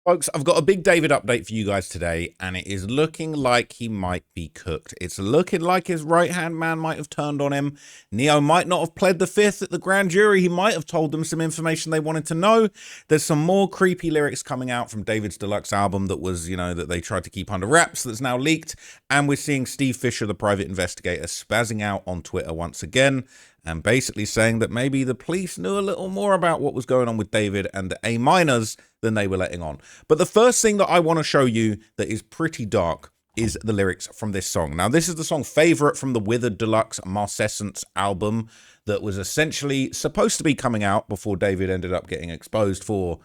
Folks, I've got a big David update for you guys today, and it is looking like he might be cooked. It's looking like his right-hand man might have turned on him. Neo might not have pled the fifth at the grand jury. He might have told them some information they wanted to know. There's some more creepy lyrics coming out from David's deluxe album that was, that they tried to keep under wraps that's now leaked. And we're seeing Steve Fisher, the private investigator, spazzing out on Twitter once again, and basically saying that maybe the police knew a little more about what was going on with David and the A minors than they were letting on. But the first thing that I want to show you that is pretty dark is the lyrics from this song. Now, this is the song Favorite from the Withered Deluxe Marcescence album that was essentially supposed to be coming out before David ended up getting exposed for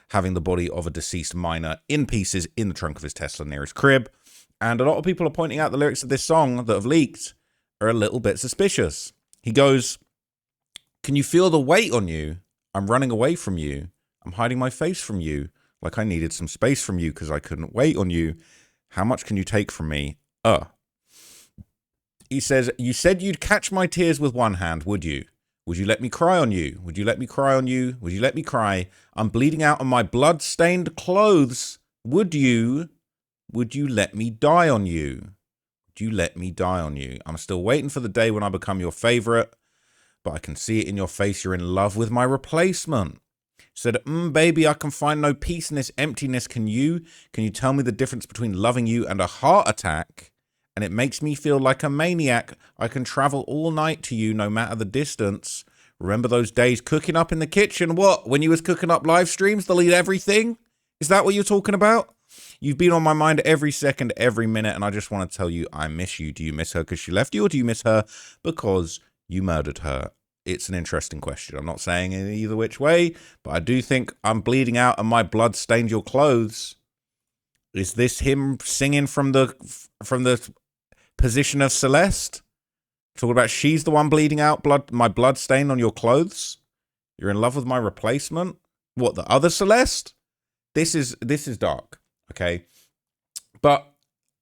having the body of a deceased minor in pieces in the trunk of his Tesla near his crib. And a lot of people are pointing out the lyrics of this song that have leaked are a little bit suspicious. He goes, "Can you feel the weight on you? I'm running away from you. I'm hiding my face from you, like I needed some space from you because I couldn't wait on you. How much can you take from me? He says, you said you'd catch my tears with one hand, would you? Would you let me cry on you? Would you let me cry on you? Would you let me cry? I'm bleeding out on my blood-stained clothes. Would you let me die on you? Would you let me die on you? I'm still waiting for the day when I become your favorite, but I can see it in your face. You're in love with my replacement." Said, baby, I can find no peace in this emptiness. Can you tell me the difference between loving you and a heart attack? And it makes me feel like a maniac. I can travel all night to you, no matter the distance. Remember those days cooking up in the kitchen? What? When you was cooking up live streams, delete everything? Is that what you're talking about? You've been on my mind every second, every minute, and I just want to tell you I miss you. Do you miss her because she left you, or do you miss her because you murdered her? It's an interesting question. I'm not saying in either which way, but I do think I'm bleeding out and my blood stained your clothes. Is this him singing from the position of Celeste? Talking about she's the one bleeding out, my blood stained on your clothes? You're in love with my replacement? What, the other Celeste? This is dark, okay? But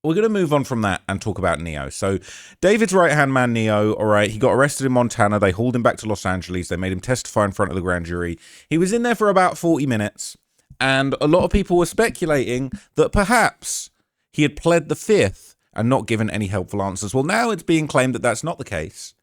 we're going to move on from that and talk about Neo. So David's right-hand man, Neo, all right, he got arrested in Montana. They hauled him back to Los Angeles. They made him testify in front of the grand jury. He was in there for about 40 minutes, and a lot of people were speculating that perhaps he had pled the fifth and not given any helpful answers. Well, now it's being claimed that that's not the case.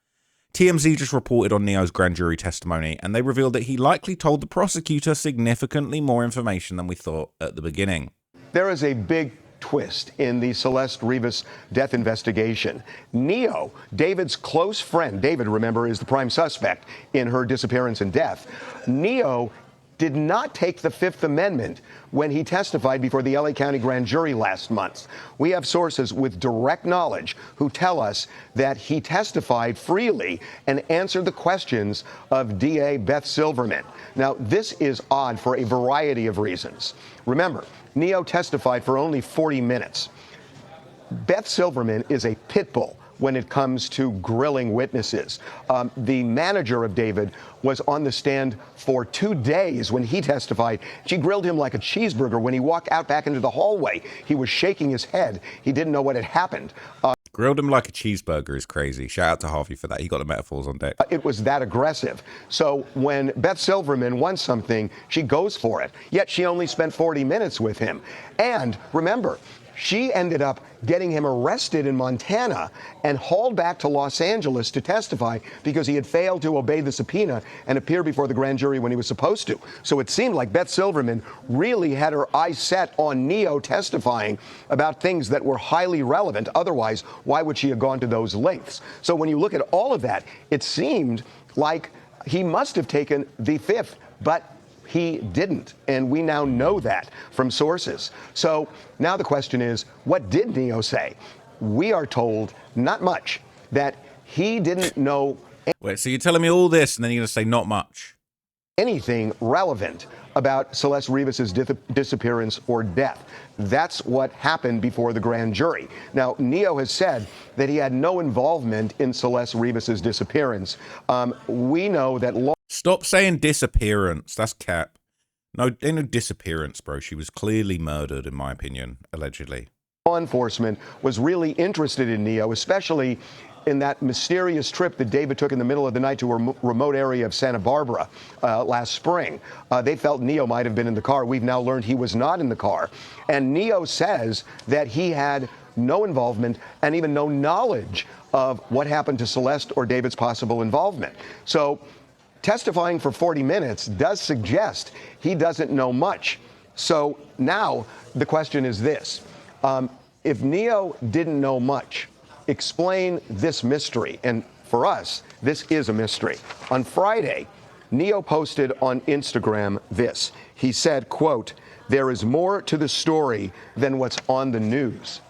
TMZ just reported on Neo's grand jury testimony, and they revealed that he likely told the prosecutor significantly more information than we thought at the beginning. There is a big twist in the Celeste Rivas death investigation. Neo, David's close friend, David, remember, is the prime suspect in her disappearance and death. Neo did not take the Fifth Amendment when he testified before the LA County grand jury last month. We have sources with direct knowledge who tell us that he testified freely and answered the questions of DA Beth Silverman. Now, this is odd for a variety of reasons. Remember, Neo testified for only 40 minutes. Beth Silverman is a pit bull when it comes to grilling witnesses. The manager of David was on the stand for 2 days when he testified. She grilled him like a cheeseburger. When he walked out back into the hallway, he was shaking his head. He didn't know what had happened. Grilled him like a cheeseburger is crazy. Shout out to Harvey for that. He got the metaphors on deck. It was that aggressive. So when Beth Silverman wants something, she goes for it. Yet she only spent 40 minutes with him. And remember, she ended up getting him arrested in Montana and hauled back to Los Angeles to testify because he had failed to obey the subpoena and appear before the grand jury when he was supposed to. So it seemed like Beth Silverman really had her eyes set on Neo testifying about things that were highly relevant. Otherwise, why would she have gone to those lengths? So when you look at all of that, it seemed like he must have taken the fifth, but he didn't, and we now know that from sources. So now the question is, what did Neo say? We are told not much, that he didn't know. Wait, so you're telling me all this, and then you're going to say not much? Anything relevant about Celeste Rivas's disappearance or death. That's what happened before the grand jury. Now, Neo has said that he had no involvement in Celeste Rivas's disappearance. We know that Stop saying disappearance. That's cap. No, ain't no disappearance, bro. She was clearly murdered, in my opinion, allegedly. law enforcement was really interested in Neo, especially in that mysterious trip that David took in the middle of the night to a remote area of Santa Barbara last spring. They felt Neo might have been in the car. We've now learned he was not in the car. And Neo says that he had no involvement and even no knowledge of what happened to Celeste or David's possible involvement. So testifying for 40 minutes does suggest he doesn't know much. So now the question is this. If Neo didn't know much, explain this mystery. And for us, this is a mystery. On Friday, Neo posted on Instagram this. He said, quote, "There is more to the story than what's on the news."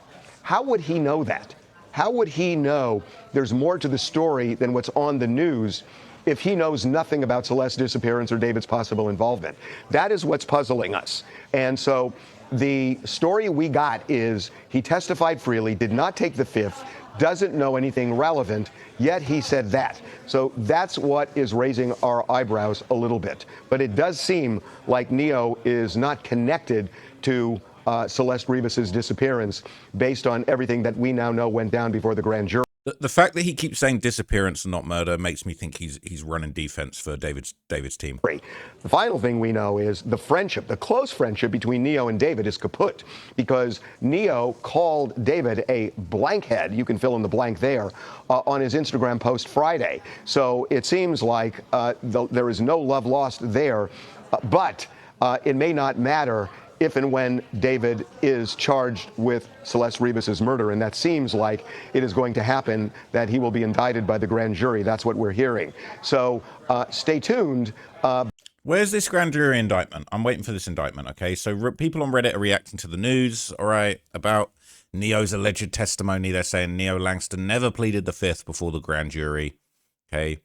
How would he know that? How would he know there's more to the story than what's on the news if he knows nothing about Celeste's disappearance or David's possible involvement? That is what's puzzling us. And so the story we got is he testified freely, did not take the fifth, doesn't know anything relevant, yet he said that. So that's what is raising our eyebrows a little bit. But it does seem like Neo is not connected to Celeste Rivas's disappearance based on everything that we now know went down before the grand jury. The fact that he keeps saying disappearance and not murder makes me think he's running defense for David's team. The final thing we know is the friendship, the close friendship between Neo and David is kaput because Neo called David a blankhead. You can fill in the blank there on his Instagram post Friday. So it seems like there is no love lost there, but it may not matter if and when David is charged with Celeste Rivas's murder. And that seems like it is going to happen, that he will be indicted by the grand jury. That's what we're hearing. So stay tuned. Where's this grand jury indictment? I'm waiting for this indictment, okay? So people on Reddit are reacting to the news, all right, about Neo's alleged testimony. They're saying Neo Langston never pleaded the fifth before the grand jury, okay?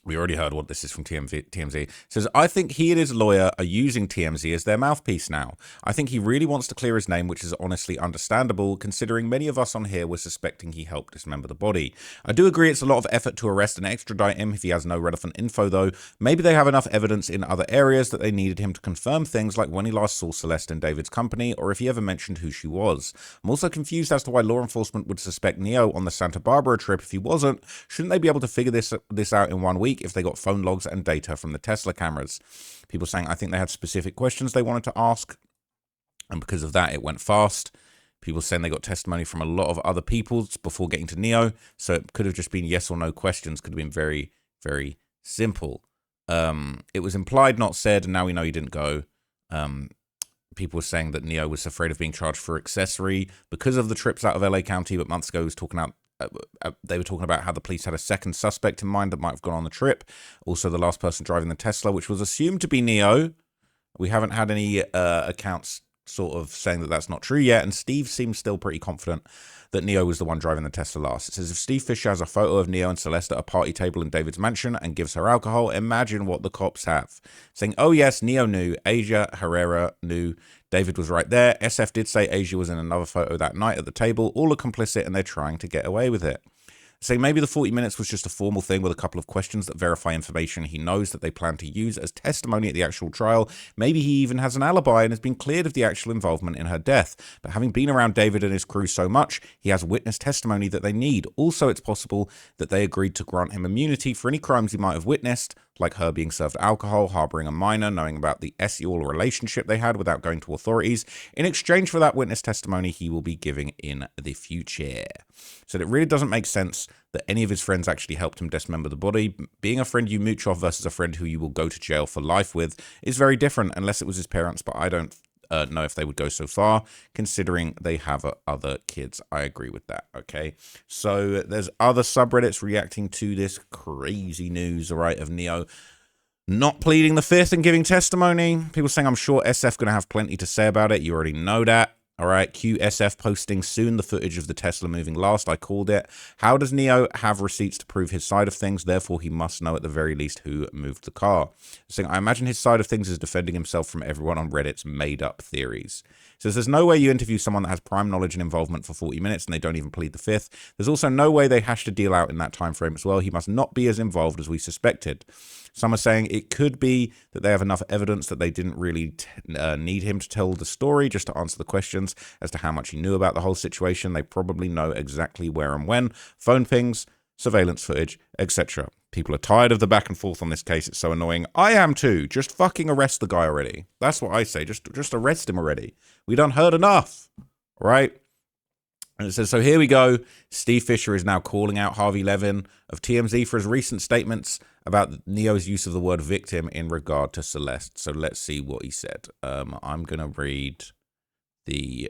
We already heard what this is from TMZ. It says, I think he and his lawyer are using TMZ as their mouthpiece now. I think he really wants to clear his name, which is honestly understandable, considering many of us on here were suspecting he helped dismember the body. I do agree it's a lot of effort to arrest and extradite him if he has no relevant info, though. Maybe they have enough evidence in other areas that they needed him to confirm things like when he last saw Celeste in David's company, or if he ever mentioned who she was. I'm also confused as to why law enforcement would suspect Neo on the Santa Barbara trip if he wasn't. Shouldn't they be able to figure this out in 1 week if they got phone logs and data from the Tesla cameras? People saying, I think they had specific questions they wanted to ask, and because of that, it went fast. People saying they got testimony from a lot of other people before getting to Neo, so it could have just been yes or no questions. Could have been very, very simple. It was implied, not said, and now we know he didn't go. People were saying that Neo was afraid of being charged for accessory because of the trips out of LA County, but months ago he was talking out. They were talking about how the police had a second suspect in mind that might have gone on the trip. Also, the last person driving the Tesla, which was assumed to be Neo. We haven't had any accounts sort of saying that that's not true yet. And Steve seems still pretty confident that Neo was the one driving the Tesla last. It says, if Steve Fisher has a photo of Neo and Celeste at a party table in David's mansion and gives her alcohol, imagine what the cops have. Saying, oh yes, Neo knew. Asia Herrera knew. David was right there. SF did say Asia was in another photo that night at the table. All are complicit and they're trying to get away with it. Saying maybe the 40 minutes was just a formal thing with a couple of questions that verify information he knows that they plan to use as testimony at the actual trial. Maybe he even has an alibi and has been cleared of the actual involvement in her death. But having been around David and his crew so much, he has witness testimony that they need. Also, it's possible that they agreed to grant him immunity for any crimes he might have witnessed, like her being served alcohol, harboring a minor, knowing about the SEAL relationship they had without going to authorities. In exchange for that witness testimony, he will be giving in the future. So it really doesn't make sense that any of his friends actually helped him dismember the body. Being a friend you mooch off versus a friend who you will go to jail for life with is very different, unless it was his parents, but I don't know if they would go so far, considering they have other kids. I agree with that, okay? So there's other subreddits reacting to this crazy news, all right, of Neo not pleading the fifth and giving testimony. People saying, I'm sure SF going to have plenty to say about it. You already know that. All right, QSF posting soon the footage of the Tesla moving last. I called it. How does Neo have receipts to prove his side of things? Therefore, he must know at the very least who moved the car. Saying, I imagine his side of things is defending himself from everyone on Reddit's made-up theories. Says there's no way you interview someone that has prime knowledge and involvement for 40 minutes and they don't even plead the fifth. There's also no way they hashed a deal out in that time frame as well. He must not be as involved as we suspected. Some are saying it could be that they have enough evidence that they didn't really need him to tell the story, just to answer the questions as to how much he knew about the whole situation. They probably know exactly where and when, phone pings, surveillance footage, etc. People are tired of the back and forth on this case. It's so annoying. I am too. Just fucking arrest the guy already. That's what I say. Just arrest him already. We done heard enough, right? And it says, so here we go. Steve Fisher is now calling out Harvey Levin of TMZ for his recent statements about Neo's use of the word victim in regard to Celeste. So let's see what he said. I'm going to read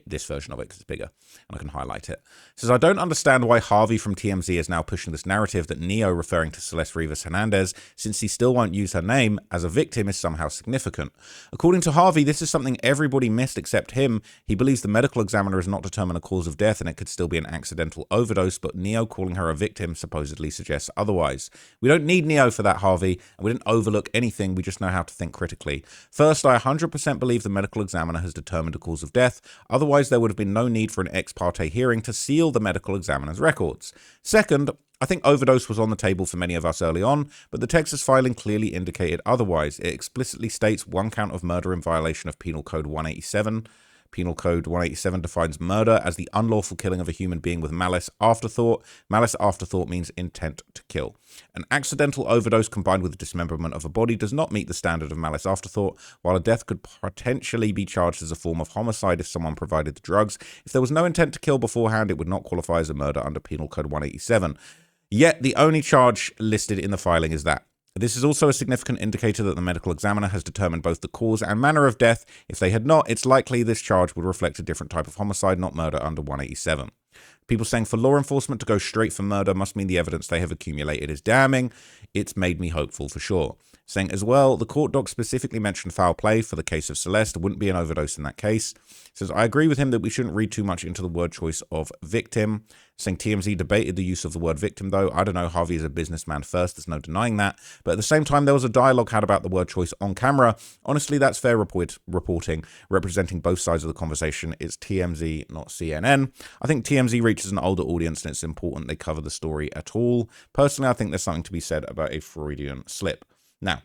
this version of it because it's bigger and I can highlight it. It says, I don't understand why Harvey from TMZ is now pushing this narrative that Neo, referring to Celeste Rivas Hernandez, since he still won't use her name, as a victim is somehow significant. According to Harvey, this is something everybody missed except him. He believes the medical examiner has not determined a cause of death and it could still be an accidental overdose, but Neo calling her a victim supposedly suggests otherwise. We don't need Neo for that, Harvey, and we didn't overlook anything. We just know how to think critically. First, I 100% believe the medical examiner has determined a cause of death. Otherwise, there would have been no need for an ex parte hearing to seal the medical examiner's records. Second, I think overdose was on the table for many of us early on, but the Texas filing clearly indicated otherwise. It explicitly states one count of murder in violation of Penal Code 187. Penal Code 187 defines murder as the unlawful killing of a human being with malice afterthought. Malice afterthought means intent to kill. An accidental overdose combined with dismemberment of a body does not meet the standard of malice afterthought, while a death could potentially be charged as a form of homicide if someone provided the drugs. If there was no intent to kill beforehand, it would not qualify as a murder under Penal Code 187. Yet the only charge listed in the filing is that. This is also a significant indicator that the medical examiner has determined both the cause and manner of death. If they had not, it's likely this charge would reflect a different type of homicide, not murder under 187. People saying for law enforcement to go straight for murder must mean the evidence they have accumulated is damning. It's made me hopeful for sure. Saying as well, the court doc specifically mentioned foul play for the case of Celeste. Wouldn't be an overdose in that case. Says, I agree with him that we shouldn't read too much into the word choice of victim. Saying TMZ debated the use of the word victim, though. I don't know, Harvey is a businessman first. There's no denying that. But at the same time, there was a dialogue had about the word choice on camera. Honestly, that's fair reporting, representing both sides of the conversation. It's TMZ, not CNN. I think TMZ reaches an older audience, and it's important they cover the story at all. Personally, I think there's something to be said about a Freudian slip. Now,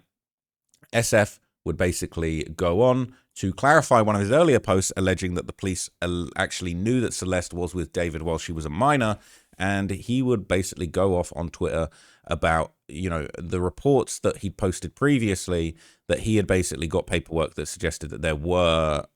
SF would basically go on to clarify one of his earlier posts alleging that the police actually knew that Celeste was with David while she was a minor, and he would basically go off on Twitter about, you know, the reports that he posted previously that he had basically got paperwork that suggested that there were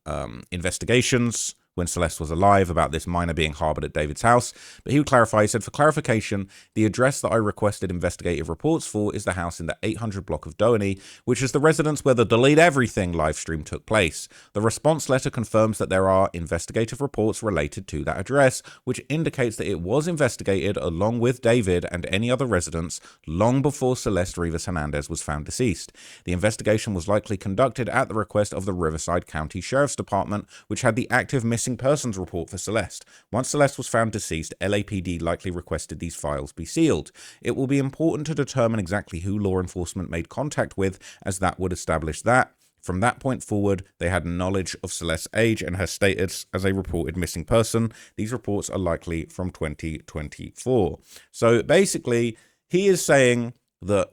investigations when Celeste was alive about this minor being harbored at David's house. But he would clarify, he said, for clarification, the address that I requested investigative reports for is the house in the 800 block of Doheny, which is the residence where the Delete Everything live stream took place. The response letter confirms that there are investigative reports related to that address, which indicates that it was investigated along with David and any other residents long before Celeste Rivas Hernandez was found deceased. The investigation was likely conducted at the request of the Riverside County Sheriff's Department, which had the active missing persons report for Celeste. Once Celeste was found deceased, LAPD likely requested these files be sealed. It will be important to determine exactly who law enforcement made contact with, as that would establish that from that point forward, they had knowledge of Celeste's age and her status as a reported missing person. These reports are likely from 2024. So basically, he is saying that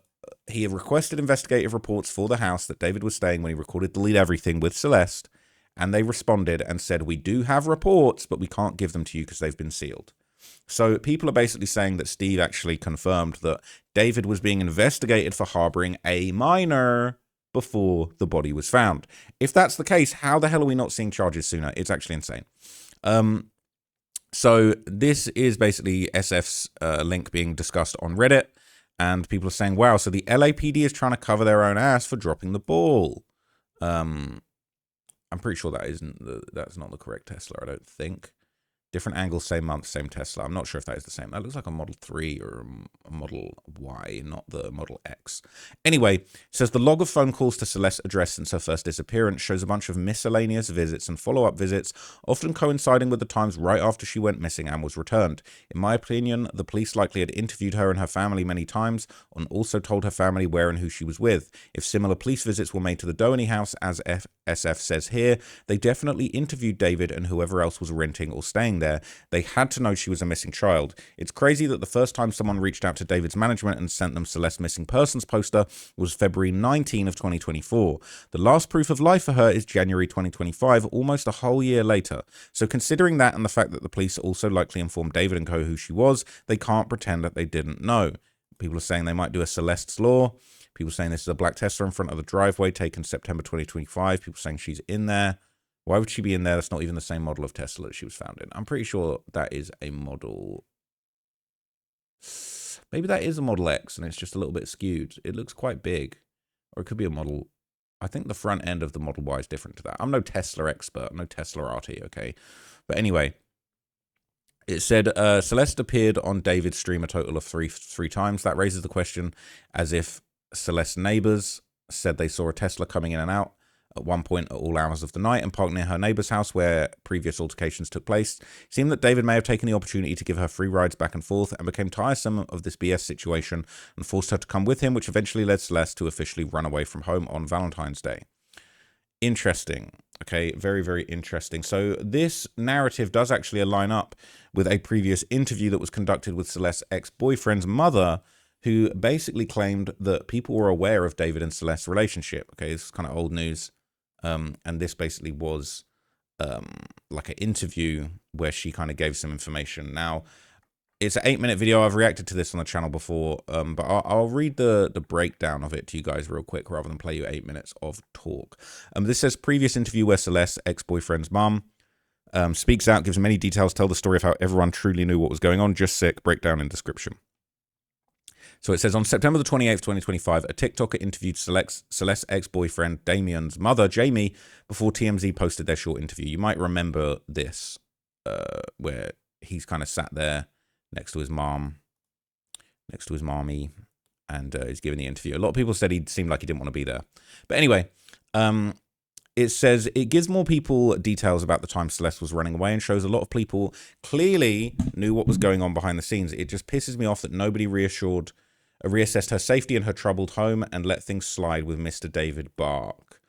he requested investigative reports for the house that David was staying when he recorded Delete Everything with Celeste, and they responded and said, we do have reports, but we can't give them to you because they've been sealed. So people are basically saying that Steve actually confirmed that David was being investigated for harboring a minor before the body was found. If that's the case, how the hell are we not seeing charges sooner? It's actually insane. So this is basically SF's link being discussed on Reddit, and people are saying, wow, so the LAPD is trying to cover their own ass for dropping the ball. I'm pretty sure that's not the correct Tesla, I don't think. Different angles, same month, same Tesla. I'm not sure if that is the same. That looks like a Model 3 or a Model Y, not the Model X. Anyway, it says the log of phone calls to Celeste's address since her first disappearance shows a bunch of miscellaneous visits and follow-up visits, often coinciding with the times right after she went missing and was returned. In my opinion, the police likely had interviewed her and her family many times and also told her family where and who she was with. If similar police visits were made to the Doheny house, as SF says here, they definitely interviewed David and whoever else was renting or staying there. there, they had to know she was a missing child. It's crazy that the first time someone reached out to David's management and sent them Celeste's missing persons poster was February 19 of 2024. The last proof of life for her is January 2025, almost a whole year later. So considering that and the fact that the police also likely informed David and co who she was, they can't pretend that they didn't know. People are saying they might do a Celeste's Law. People saying this is a black Tesla in front of the driveway taken September 2025. People saying she's in there. Why would she be in there? That's not even the same model of Tesla that she was found in. I'm pretty sure that is a model. Maybe that is a Model X and it's just a little bit skewed. It looks quite big. Or it could be a model. I think the front end of the Model Y is different to that. I'm no Tesla expert. I'm no Tesla arty, okay? But anyway, it said Celeste appeared on David's stream a total of three times. That raises the question as if Celeste's neighbors said they saw a Tesla coming in and out at one point at all hours of the night and parked near her neighbor's house where previous altercations took place. It seemed that David may have taken the opportunity to give her free rides back and forth and became tiresome of this BS situation and forced her to come with him, which eventually led Celeste to officially run away from home on Valentine's Day. Interesting. Okay, very, very interesting. So this narrative does actually align up with a previous interview that was conducted with Celeste's ex-boyfriend's mother, who basically claimed that people were aware of David and Celeste's relationship. Okay, this is kind of old news. And this basically was like an interview where she kind of gave some information. Now, it's an 8-minute video. I've reacted to this on the channel before, but I'll read the breakdown of it to you guys real quick rather than play you 8 minutes of talk. This says, previous interview where Celeste's ex-boyfriend's mum speaks out, gives many details, tell the story of how everyone truly knew what was going on. Just sick. Breakdown in description. So it says, on September the 28th, 2025, a TikToker interviewed Celeste's ex-boyfriend Damien's mother, Jamie, before TMZ posted their short interview. You might remember this, where he's kind of sat there next to his mommy, and he's giving the interview. A lot of people said he seemed like he didn't want to be there. But anyway, it says it gives more people details about the time Celeste was running away and shows a lot of people clearly knew what was going on behind the scenes. It just pisses me off that nobody reassessed her safety in her troubled home and let things slide with Mr. David Bark.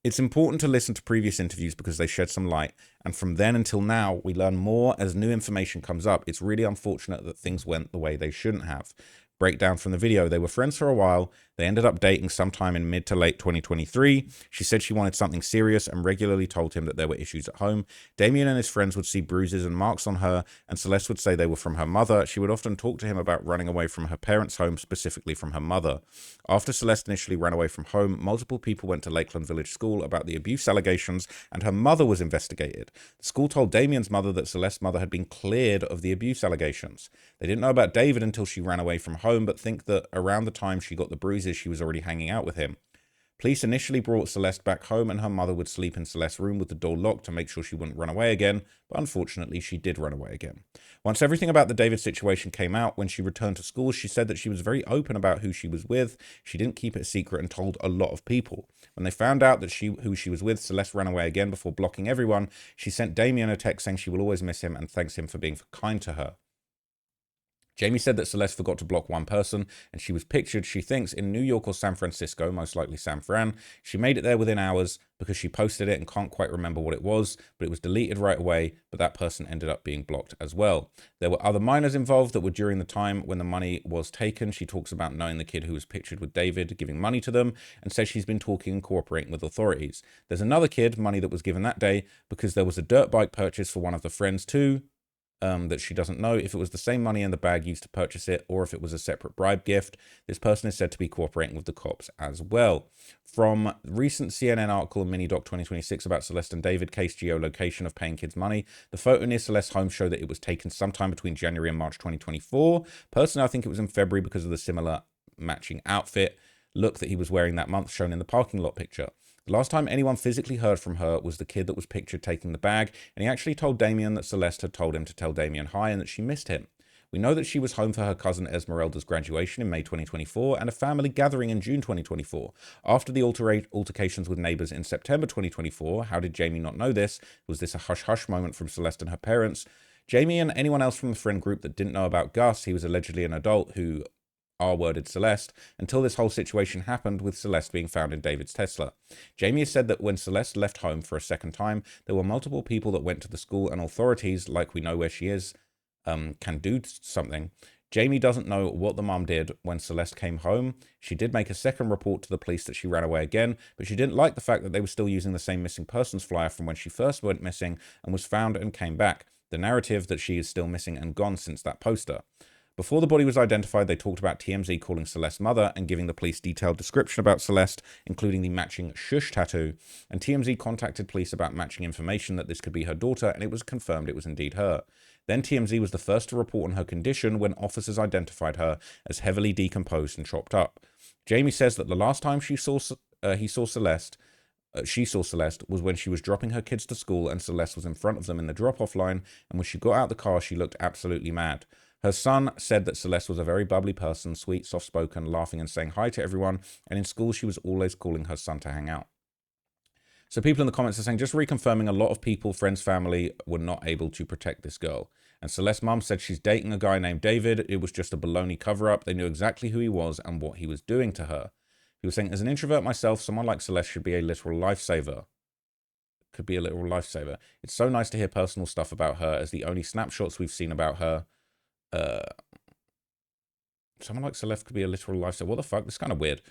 It's important to listen to previous interviews because they shed some light, and from then until now, we learn more as new information comes up. It's really unfortunate that things went the way they shouldn't have. Breakdown from the video. They were friends for a while. They ended up dating sometime in mid to late 2023. She said she wanted something serious and regularly told him that there were issues at home. Damien and his friends would see bruises and marks on her, and Celeste would say they were from her mother. She would often talk to him about running away from her parents' home, specifically from her mother. After Celeste initially ran away from home, multiple people went to Lakeland Village School about the abuse allegations, and her mother was investigated. The school told Damien's mother that Celeste's mother had been cleared of the abuse allegations. They didn't know about David until she ran away from home, but think that around the time she got the bruises, she was already hanging out with him. Police initially brought Celeste back home, and her mother would sleep in Celeste's room with the door locked to make sure she wouldn't run away again, but unfortunately she did run away again. Once everything about the David situation came out, when she returned to school, she said that she was very open about who she was with. She didn't keep it a secret and told a lot of people. When they found out that who she was with, Celeste ran away again before blocking everyone. She sent Damien a text saying she will always miss him and thanks him for being kind to her. Jamie said that Celeste forgot to block one person, and she was pictured, she thinks, in New York or San Francisco, most likely San Fran. She made it there within hours because she posted it and can't quite remember what it was, but it was deleted right away, but that person ended up being blocked as well. There were other minors involved that were during the time when the money was taken. She talks about knowing the kid who was pictured with David, giving money to them, and says she's been talking and cooperating with authorities. There's another kid, money that was given that day, because there was a dirt bike purchase for one of the friends too, that she doesn't know if it was the same money in the bag used to purchase it or if it was a separate bribe gift. This person is said to be cooperating with the cops as well. From recent CNN article in Minidoc 2026 about Celeste and David, case geolocation of paying kids money, the photo near Celeste's home showed that it was taken sometime between January and March 2024. Personally, I think it was in February because of the similar matching outfit look that he was wearing that month shown in the parking lot picture. The last time anyone physically heard from her was the kid that was pictured taking the bag, and he actually told Damien that Celeste had told him to tell Damien hi and that she missed him. We know that she was home for her cousin Esmeralda's graduation in May 2024 and a family gathering in June 2024. After the altercations with neighbors in September 2024, how did Jamie not know this? Was this a hush-hush moment from Celeste and her parents? Jamie and anyone else from the friend group that didn't know about Gus, he was allegedly an adult who R-worded Celeste until this whole situation happened with Celeste being found in David's Tesla. Jamie has said that when Celeste left home for a second time, there were multiple people that went to the school and authorities, like we know where she is, can do something. Jamie doesn't know what the mum did when Celeste came home. She did make a second report to the police that she ran away again, but she didn't like the fact that they were still using the same missing persons flyer from when she first went missing and was found and came back. The narrative that she is still missing and gone since that poster. Before the body was identified, they talked about TMZ calling Celeste's mother and giving the police detailed description about Celeste, including the matching shush tattoo. And TMZ contacted police about matching information that this could be her daughter, and it was confirmed it was indeed her. Then TMZ was the first to report on her condition when officers identified her as heavily decomposed and chopped up. Jamie says that the last time he saw Celeste was when she was dropping her kids to school and Celeste was in front of them in the drop-off line, and when she got out of the car, she looked absolutely mad. Her son said that Celeste was a very bubbly person, sweet, soft-spoken, laughing and saying hi to everyone, and in school she was always calling her son to hang out. So people in the comments are saying, just reconfirming, a lot of people, friends, family, were not able to protect this girl. And Celeste's mum said she's dating a guy named David. It was just a baloney cover-up. They knew exactly who he was and what he was doing to her. He was saying, as an introvert myself, someone like Celeste should be a literal lifesaver. Could be a literal lifesaver. It's so nice to hear personal stuff about her, as the only snapshots we've seen about her. Someone like Celeste could be a literal lifesaver. What the fuck? This is kind of weird.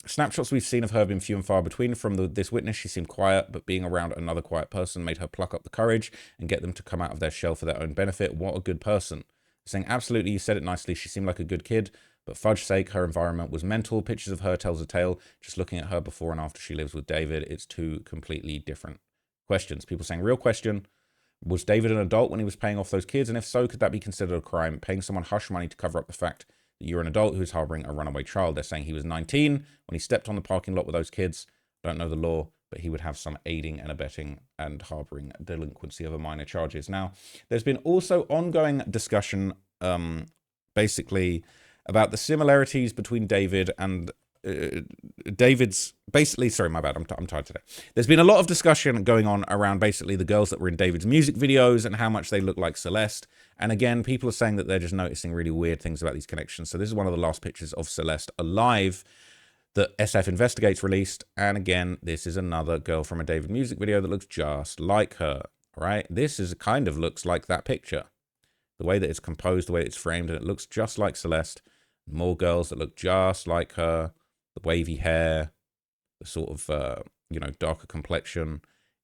Snapshots we've seen of her have been few and far between. From this witness, she seemed quiet, but being around another quiet person made her pluck up the courage and get them to come out of their shell for their own benefit. What a good person. Saying, absolutely, you said it nicely. She seemed like a good kid, but fudge's sake, her environment was mental. Pictures of her tells a tale. Just looking at her before and after she lives with David, it's two completely different questions. People saying, real question. Was David an adult when he was paying off those kids? And if so, could that be considered a crime? Paying someone hush money to cover up the fact that you're an adult who's harboring a runaway child. They're saying he was 19 when he stepped on the parking lot with those kids. Don't know the law, but he would have some aiding and abetting and harboring delinquency of a minor charges. Now, there's been also ongoing discussion, basically, about the similarities between David and David's, basically, sorry, my bad, I'm tired today. There's been a lot of discussion going on around basically the girls that were in David's music videos and how much they look like Celeste. And again, people are saying that they're just noticing really weird things about these connections. So this is one of the last pictures of Celeste alive that SF Investigates released. And again, this is another girl from a David music video that looks just like her, right? This is kind of looks like that picture. The way that it's composed, the way it's framed, and it looks just like Celeste. More girls that look just like her. The wavy hair, the sort of, darker complexion.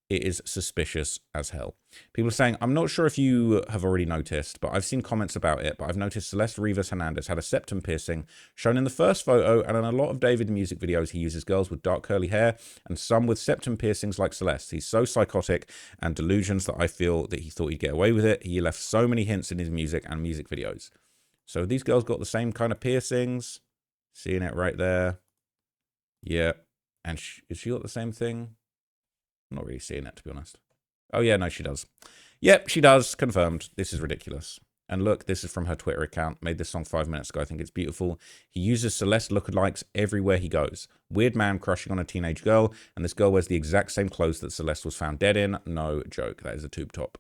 It is suspicious as hell. People are saying, I'm not sure if you have already noticed, but I've seen comments about it, but I've noticed Celeste Rivas Hernandez had a septum piercing shown in the first photo, and in a lot of David music videos, he uses girls with dark curly hair and some with septum piercings like Celeste. He's so psychotic and delusions that I feel that he thought he'd get away with it. He left so many hints in his music and music videos. So these girls got the same kind of piercings. Seeing it right there. Yeah. And is she got the same thing? I'm not really seeing it, to be honest. Oh, yeah, no, she does. Yep, she does. Confirmed. This is ridiculous. And look, this is from her Twitter account. Made this song 5 minutes ago. I think it's beautiful. He uses Celeste lookalikes everywhere he goes. Weird man crushing on a teenage girl. And this girl wears the exact same clothes that Celeste was found dead in. No joke. That is a tube top.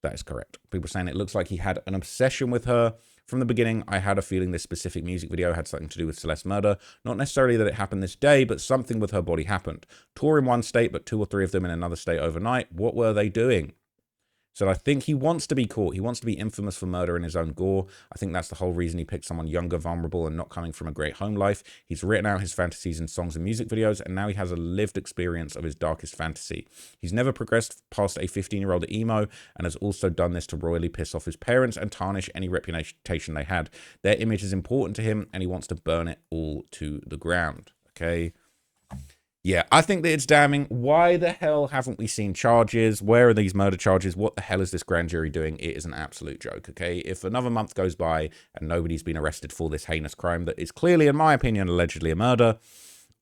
That is correct. People saying it looks like he had an obsession with her. From the beginning, I had a feeling this specific music video had something to do with Celeste's murder. Not necessarily that it happened this day, but something with her body happened. Tour in one state, but 2 or 3 of them in another state overnight. What were they doing? So I think he wants to be caught. He wants to be infamous for murder in his own gore. I think that's the whole reason he picked someone younger, vulnerable, and not coming from a great home life. He's written out his fantasies in songs and music videos, and now he has a lived experience of his darkest fantasy. He's never progressed past a 15-year-old emo, and has also done this to royally piss off his parents and tarnish any reputation they had. Their image is important to him, and he wants to burn it all to the ground. Okay? Yeah, I think that it's damning. Why the hell haven't we seen charges? Where are these murder charges? What the hell is this grand jury doing? It is an absolute joke, okay? If another month goes by and nobody's been arrested for this heinous crime that is clearly, in my opinion, allegedly a murder,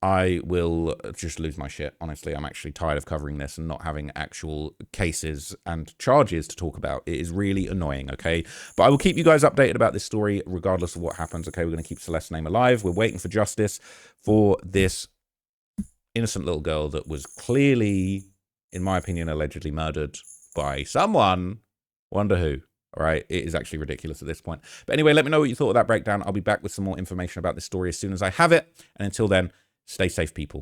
I will just lose my shit. Honestly, I'm actually tired of covering this and not having actual cases and charges to talk about. It is really annoying, okay? But I will keep you guys updated about this story regardless of what happens, okay? We're going to keep Celeste's name alive. We're waiting for justice for this innocent little girl that was clearly, in my opinion, allegedly murdered by someone. Wonder who. All right, it is actually ridiculous at this point. But anyway, let me know what you thought of that breakdown. I'll be back with some more information about this story as soon as I have it. And until then, stay safe, people.